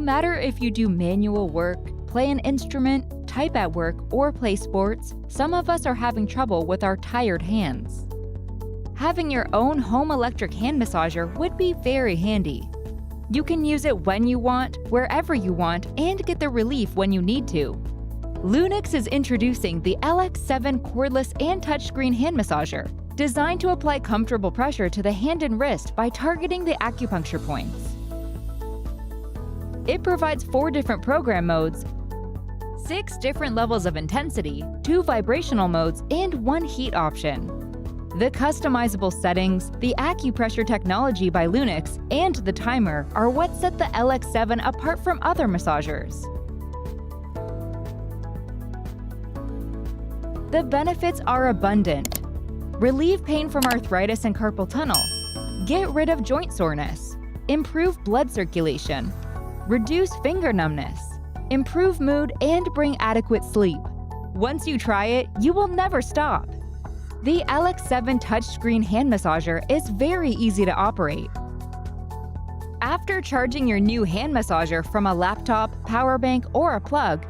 matter if you do manual work, play an instrument, type at work, or play sports, some of us are having trouble with our tired hands. Having your own home electric hand massager would be very handy. You can use it when you want, wherever you want, and get the relief when you need to. Lunix is introducing the Lx7 cordless and touchscreen hand massager, designed to apply comfortable pressure to the hand and wrist by targeting the acupuncture points. It provides 4 different program modes, 6 different levels of intensity, 2 vibrational modes, and 1 heat option. The customizable settings, the acupressure technology by Lunix, and the timer are what set the Lx7 apart from other massagers. The benefits are abundant. Relieve pain from arthritis and carpal tunnel. Get rid of joint soreness. Improve blood circulation. Reduce finger numbness. Improve mood and bring adequate sleep. Once you try it, you will never stop. The Lx7 touchscreen hand massager is very easy to operate. After charging your new hand massager from a laptop, power bank, or a plug,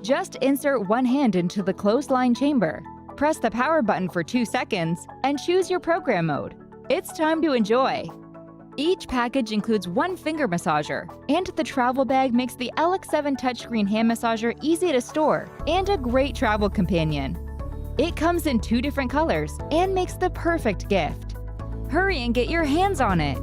just insert one hand into the clothesline chamber, press the power button for 2 seconds, and choose your program mode. It's time to enjoy! Each package includes 1 finger massager, and the travel bag makes the Lx7 touchscreen hand massager easy to store and a great travel companion. It comes in 2 different colors and makes the perfect gift. Hurry and get your hands on it!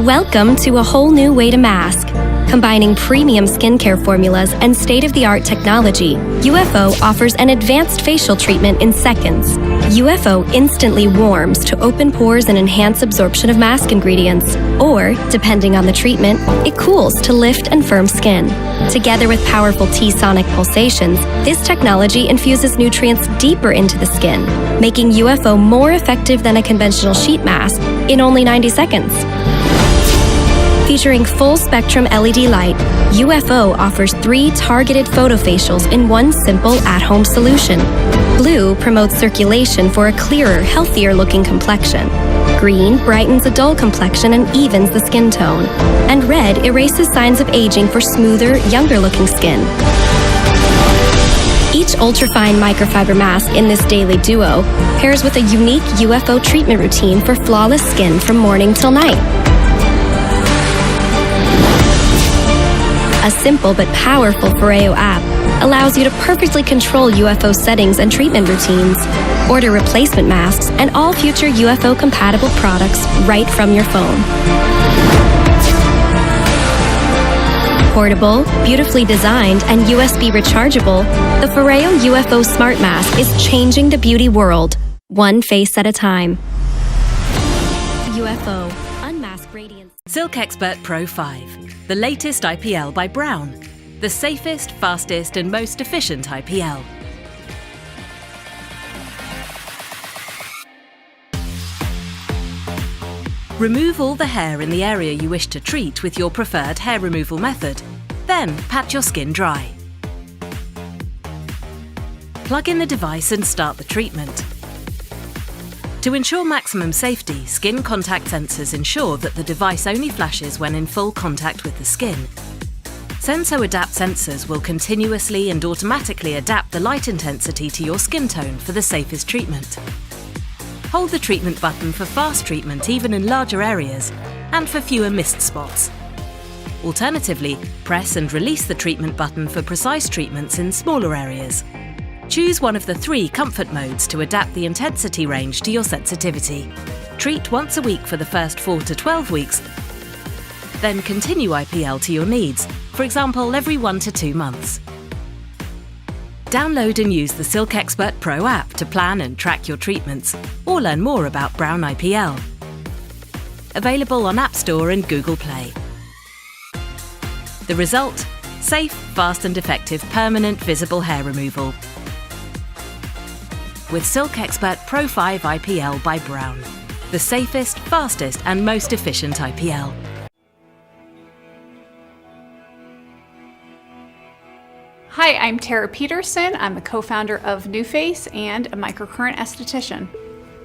Welcome to a whole new way to mask. Combining premium skincare formulas and state-of-the-art technology, UFO offers an advanced facial treatment in seconds. UFO instantly warms to open pores and enhance absorption of mask ingredients. Or, depending on the treatment, it cools to lift and firm skin. Together with powerful T-sonic pulsations, this technology infuses nutrients deeper into the skin, making UFO more effective than a conventional sheet mask in only 90 seconds. Featuring full-spectrum LED light, UFO offers 3 targeted photofacials in one simple at-home solution. Blue promotes circulation for a clearer, healthier-looking complexion. Green brightens a dull complexion and evens the skin tone. And red erases signs of aging for smoother, younger-looking skin. Each ultrafine microfiber mask in this daily duo pairs with a unique UFO treatment routine for flawless skin from morning till night. A simple but powerful Foreo app allows you to perfectly control UFO settings and treatment routines, order replacement masks, and all future UFO-compatible products right from your phone. Portable, beautifully designed, and USB rechargeable, the Foreo UFO Smart Mask is changing the beauty world, one face at a time. UFO Unmask Radiance. Silk Expert Pro 5. The latest IPL by Barun, the safest, fastest and most efficient IPL. Remove all the hair in the area you wish to treat with your preferred hair removal method. Then pat your skin dry. Plug in the device and start the treatment. To ensure maximum safety, skin contact sensors ensure that the device only flashes when in full contact with the skin. Senso-Adapt sensors will continuously and automatically adapt the light intensity to your skin tone for the safest treatment. Hold the treatment button for fast treatment even in larger areas and for fewer missed spots. Alternatively, press and release the treatment button for precise treatments in smaller areas. Choose one of the 3 comfort modes to adapt the intensity range to your sensitivity. Treat once a week for the first 4 to 12 weeks, then continue IPL to your needs, for example every 1 to 2 months. Download and use the Silk Expert Pro app to plan and track your treatments, or learn more about Brown IPL. Available on App Store and Google Play. The result? Safe, fast and effective permanent visible hair removal. With Silk Expert Pro 5 IPL by Barun. The safest, fastest and most efficient IPL. Hi, I'm Tara Peterson. I'm the co-founder of NuFace and a microcurrent esthetician.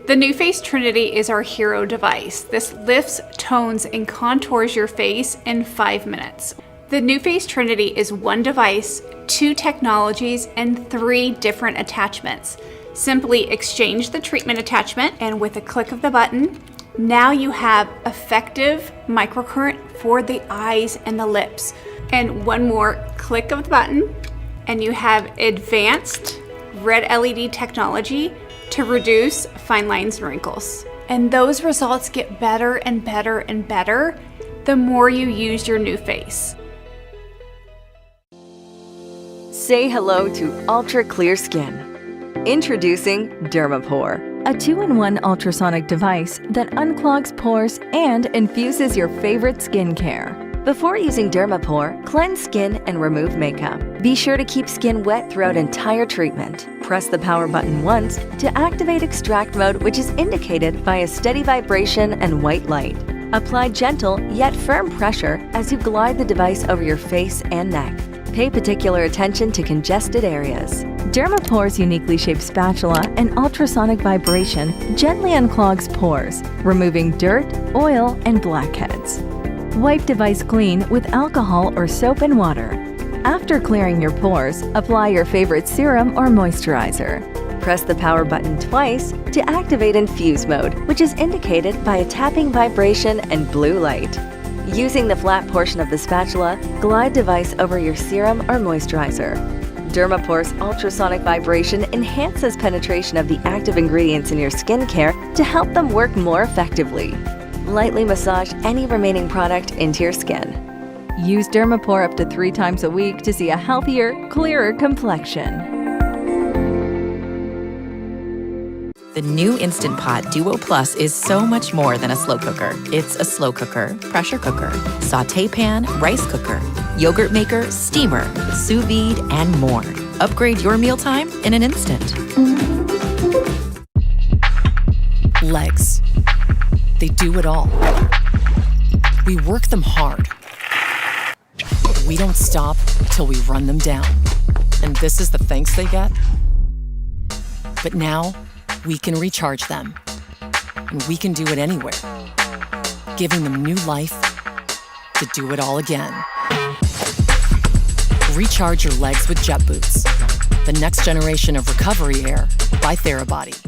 The NuFace Trinity is our hero device. This lifts, tones, and contours your face in 5 minutes. The NuFace Trinity is one device, 2 technologies, and 3 different attachments. Simply exchange the treatment attachment, and with a click of the button, now you have effective microcurrent for the eyes and the lips. And one more click of the button, and you have advanced red LED technology to reduce fine lines and wrinkles. And those results get better and better and better the more you use your NuFace. Say hello to ultra clear skin. Introducing Demapour, a 2-in-1 ultrasonic device that unclogs pores and infuses your favorite skincare. Before using Demapour, cleanse skin and remove makeup. Be sure to keep skin wet throughout entire treatment. Press the power button once to activate extract mode, which is indicated by a steady vibration and white light. Apply gentle yet firm pressure as you glide the device over your face and neck. Pay particular attention to congested areas. Demapour's uniquely shaped spatula and ultrasonic vibration gently unclogs pores, removing dirt, oil, and blackheads. Wipe device clean with alcohol or soap and water. After clearing your pores, apply your favorite serum or moisturizer. Press the power button twice to activate infuse mode, which is indicated by a tapping vibration and blue light. Using the flat portion of the spatula, glide device over your serum or moisturizer. Demapour's ultrasonic vibration enhances penetration of the active ingredients in your skincare to help them work more effectively. Lightly massage any remaining product into your skin. Use Demapour up to 3 times a week to see a healthier, clearer complexion. The new Instant Pot Duo Plus is so much more than a slow cooker. It's a slow cooker, pressure cooker, sauté pan, rice cooker, yogurt maker, steamer, sous vide, and more. Upgrade your mealtime in an instant. Legs. They do it all. We work them hard. We don't stop till we run them down. And this is the thanks they get? But now, we can recharge them. And we can do it anywhere, giving them new life to do it all again. Recharge your legs with Jet Boots, the next generation of recovery air by Therabody.